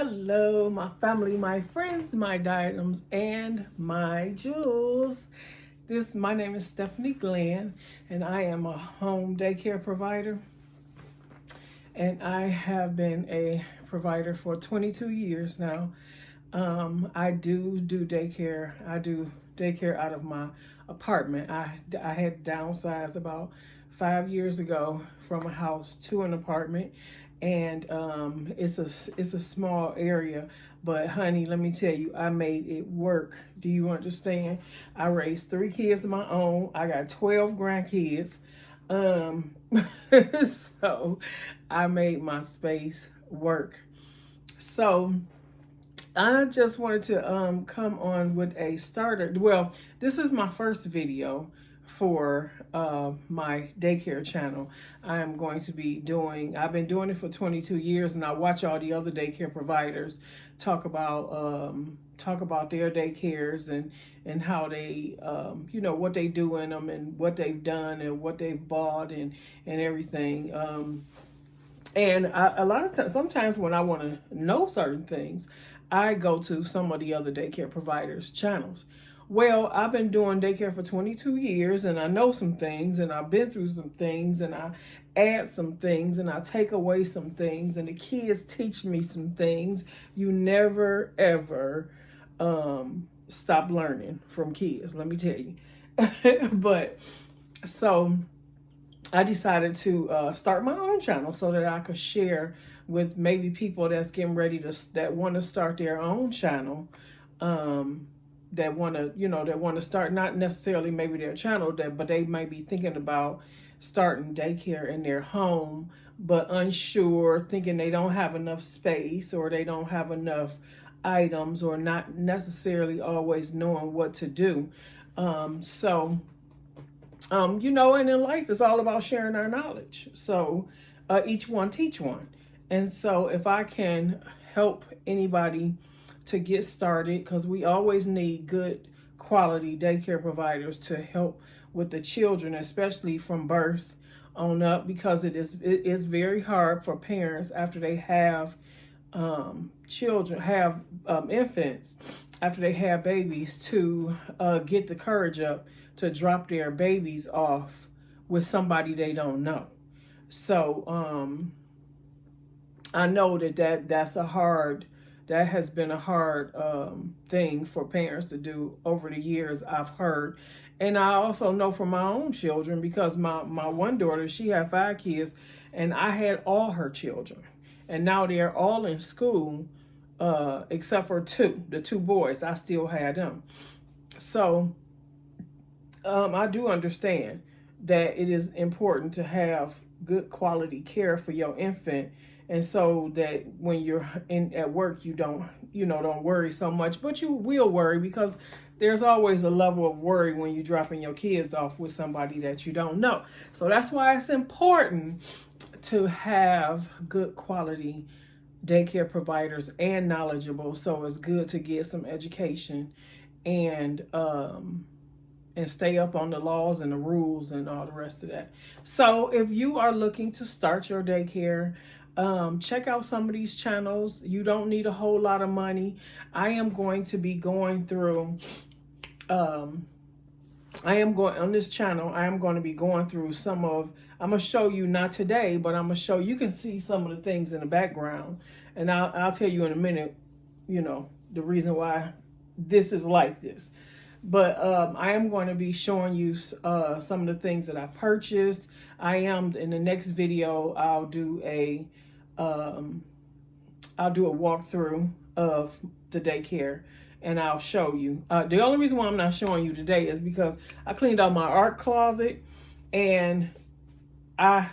Hello, my family, my friends, my diadems, and my jewels. My name is Stephanie Glenn, and I am a home daycare provider. And I have been a provider for 22 years now. I do daycare. I do daycare out of my apartment. I had downsized about 5 years ago from a house to an apartment, and it's a small area, but honey, let me tell you, I made it work. Do you understand? I raised 3 kids of my own. I got 12 grandkids. So I made my space work. So I just wanted to come on with a starter. Well, this is my first video for my daycare channel. I'm going to be I've been doing it for 22 years, and I watch all the other daycare providers talk about their daycares and how they what they do in them and what they've done and what they've bought and everything. And a lot of times, sometimes when I want to know certain things, I go to some of the other daycare providers' channels. Well, I've been doing daycare for 22 years, and I know some things, and I've been through some things, and I add some things, and I take away some things, and the kids teach me some things. You never, ever stop learning from kids, let me tell you. But, so I decided to start my own channel so that I could share with maybe people that's getting ready that want to start their own channel, that want to start, not necessarily maybe their channel, but they might be thinking about starting daycare in their home, but unsure, thinking they don't have enough space, or they don't have enough items, or not necessarily always knowing what to do. And in life, it's all about sharing our knowledge. So each one teach one. And so if I can help anybody to get started, because we always need good quality daycare providers to help with the children, especially from birth on up, because it is very hard for parents after they have infants, after they have babies, to get the courage up to drop their babies off with somebody they don't know. So I know that has been a hard thing for parents to do over the years, I've heard. And I also know from my own children, because my one daughter, she had 5 kids, and I had all her children. And now they're all in school, except for the 2 boys. I still had them. So I do understand that it is important to have good quality care for your infant, and so that when you're at work, you don't worry so much. But you will worry, because there's always a level of worry when you're dropping your kids off with somebody that you don't know. So that's why it's important to have good quality daycare providers and knowledgeable. So it's good to get some education and stay up on the laws and the rules and all the rest of that. So if you are looking to start your daycare, check out some of these channels. You don't need a whole lot of money. I am going to be going through, on this channel, I am going to be going through I'm going to show you, not today, but I'm going to show you can see some of the things in the background. And I'll tell you in a minute, the reason why this is like this. But I am going to be showing you some of the things that I purchased. In the next video, I'll do a walkthrough of the daycare, and I'll show you. The only reason why I'm not showing you today is because I cleaned out my art closet, and it's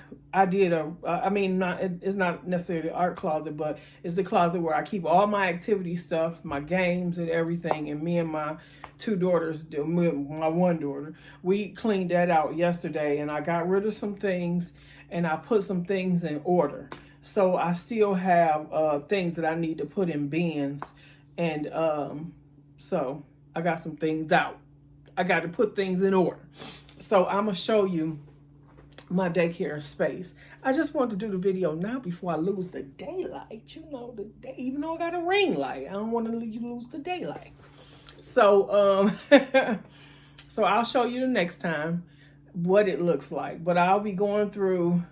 not necessarily the art closet, but it's the closet where I keep all my activity stuff, my games and everything. And me and my 2 daughters, my one daughter, we cleaned that out yesterday, and I got rid of some things, and I put some things in order. So I still have things that I need to put in bins, and so I got some things out. I got to put things in order. So I'm gonna show you my daycare space. I just want to do the video now before I lose the daylight. You know, even though I got a ring light, I don't want to lose the daylight. So, so I'll show you the next time what it looks like. But I'll be going through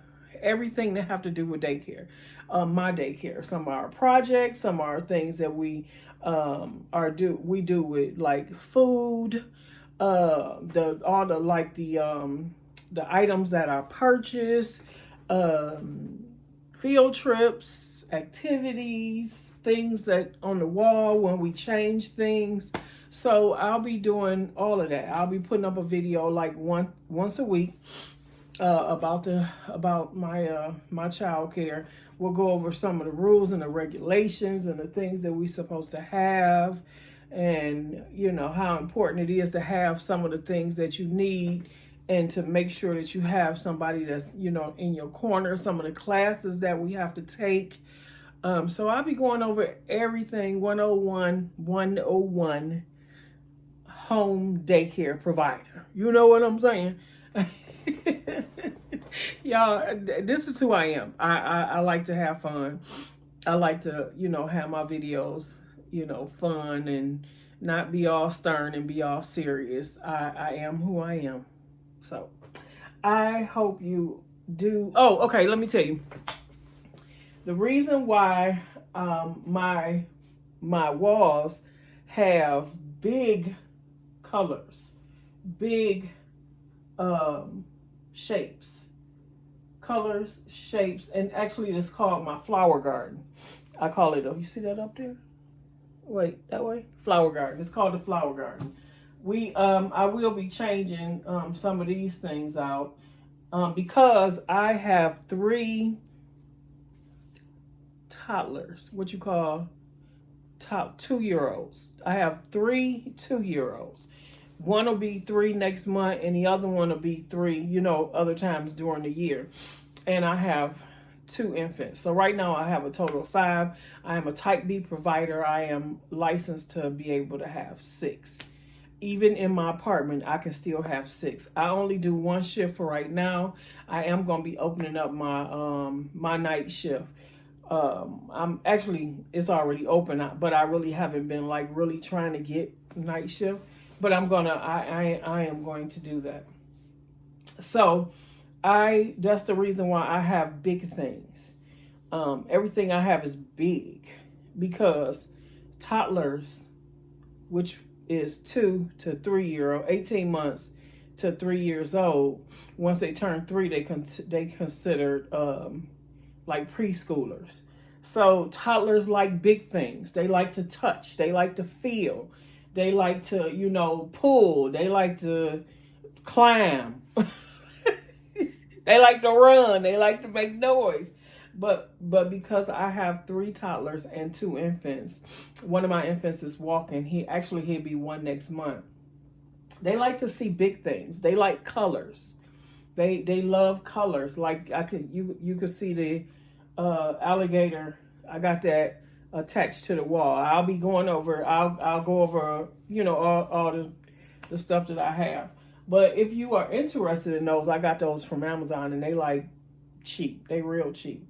everything that have to do with daycare. My daycare. Some are projects, some are things that we do with like food, the items that are purchased, field trips, activities, things that on the wall when we change things. So I'll be doing all of that. I'll be putting up a video like once a week about my child care. We'll go over some of the rules and the regulations and the things that we're supposed to have, and you know how important it is to have some of the things that you need, and to make sure that you have somebody that's, you know, in your corner, some of the classes that we have to take. So I'll be going over everything 101 home daycare provider. You know what I'm saying? Y'all, this is who I am. I like to have fun. I like to, you know, have my videos, you know, fun and not be all stern and be all serious. I am who I am. So I hope you do. Oh, okay. Let me tell you. The reason why my walls have big colors, big shapes, and actually it's called my flower garden. I call it, you see that up there? Wait, that way? Flower garden. It's called the flower garden. I will be changing some of these things out because I have 3 toddlers, what you call 2-year-olds. I have 3 2-year-olds. One will be 3 next month, and the other one will be 3, you know, other times during the year. And I have 2 infants. So right now I have a total of 5. I am a type B provider. I am licensed to be able to have 6. Even in my apartment, I can still have 6. I only do 1 shift for right now. I am going to be opening up my my night shift. It's already open, but I really haven't been like really trying to get night shift. But I am going to do that. So that's the reason why I have big things. Everything I have is big because toddlers, which is 2 to 3 year old, 18 months to 3 years old. Once they turn 3, they considered like preschoolers. So toddlers like big things. They like to touch. They like to feel. They like to, you know, pull. They like to climb. They like to run. They like to make noise. But because I have 3 toddlers and 2 infants, one of my infants is walking. He'll be 1 next month. They like to see big things. They like colors. They love colors. Like you could see the alligator. I got that attached to the wall. I'll be going over. I'll go over, you know, all the stuff that I have. But if you are interested in those, I got those from Amazon, and they like cheap. They real cheap.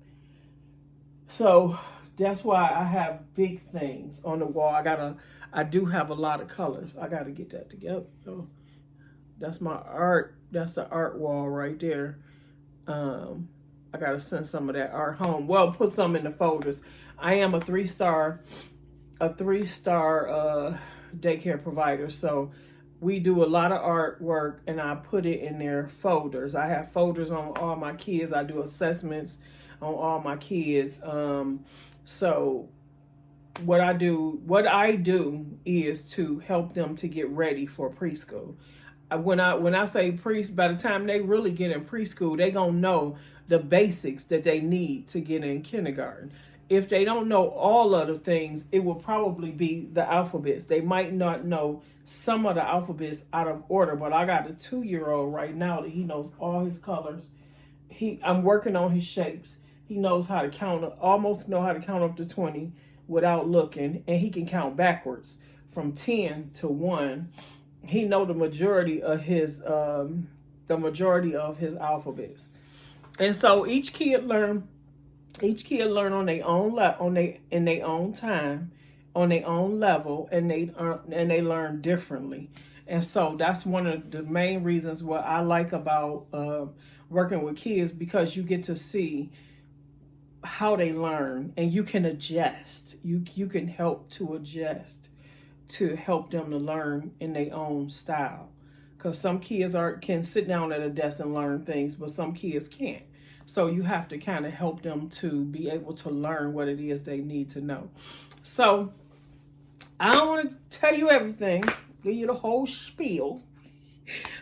So that's why I have big things on the wall. I do have a lot of colors. I gotta get that together. Oh, that's my art. That's the art wall right there. I gotta send some of that art home. Well, put some in the folders. I am a 3-star daycare provider. So we do a lot of artwork, and I put it in their folders. I have folders on all my kids. I do assessments on all my kids. So what I do is to help them to get ready for preschool. When I say by the time they really get in preschool, they gonna know the basics that they need to get in kindergarten. If they don't know all of the things, it will probably be the alphabets. They might not know some of the alphabets out of order, but I got a 2-year-old right now that he knows all his colors. I'm working on his shapes. He knows how to count, almost know how to count up to 20 without looking, and he can count backwards from 10 to 1. He know the majority of his the the majority of his alphabets. And so each kid learn on their own in their own time, on their own level, and they learn differently. And so that's one of the main reasons what I like about working with kids, because you get to see how they learn, and you can adjust. You can help to adjust to help them to learn in their own style. Because some kids can sit down at a desk and learn things, but some kids can't. So you have to kind of help them to be able to learn what it is they need to know. So I don't want to tell you everything, give you the whole spiel,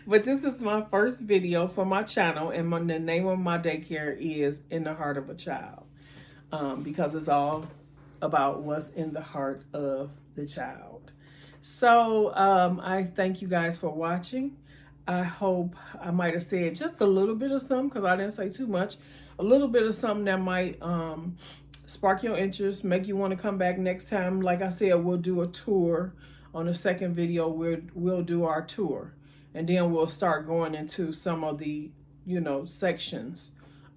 but this is my first video for my channel, and the name of my daycare is In the Heart of a Child, because it's all about what's in the heart of the child. So I thank you guys for watching. I hope I might have said just a little bit of something, because I didn't say too much. A little bit of something that might spark your interest, make you want to come back next time. Like I said, we'll do a tour on the second video. We'll do our tour, and then we'll start going into some of the sections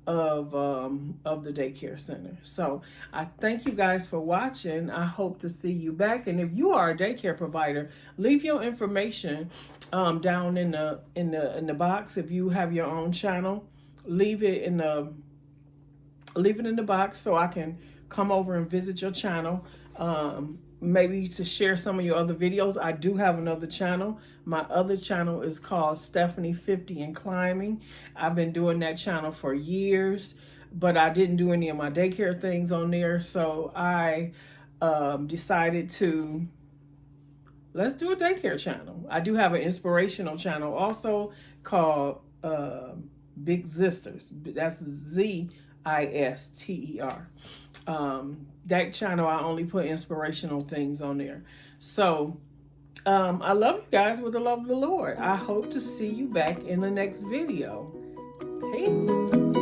of the daycare center. So I thank you guys for watching. I hope to see you back. And if you are a daycare provider, leave your information down in the box. If you have your own channel, leave it in the box so I can come over and visit your channel. Maybe to share some of your other videos. I do have another channel. My other channel is called Stephanie 50 and Climbing. I've been doing that channel for years, but I didn't do any of my daycare things on there. So I decided to, let's do a daycare channel. I do have an inspirational channel also called Big Zisters. That's ZISTER. That channel, I only put inspirational things on there. So I love you guys with the love of the Lord. I hope to see you back in the next video. Hey.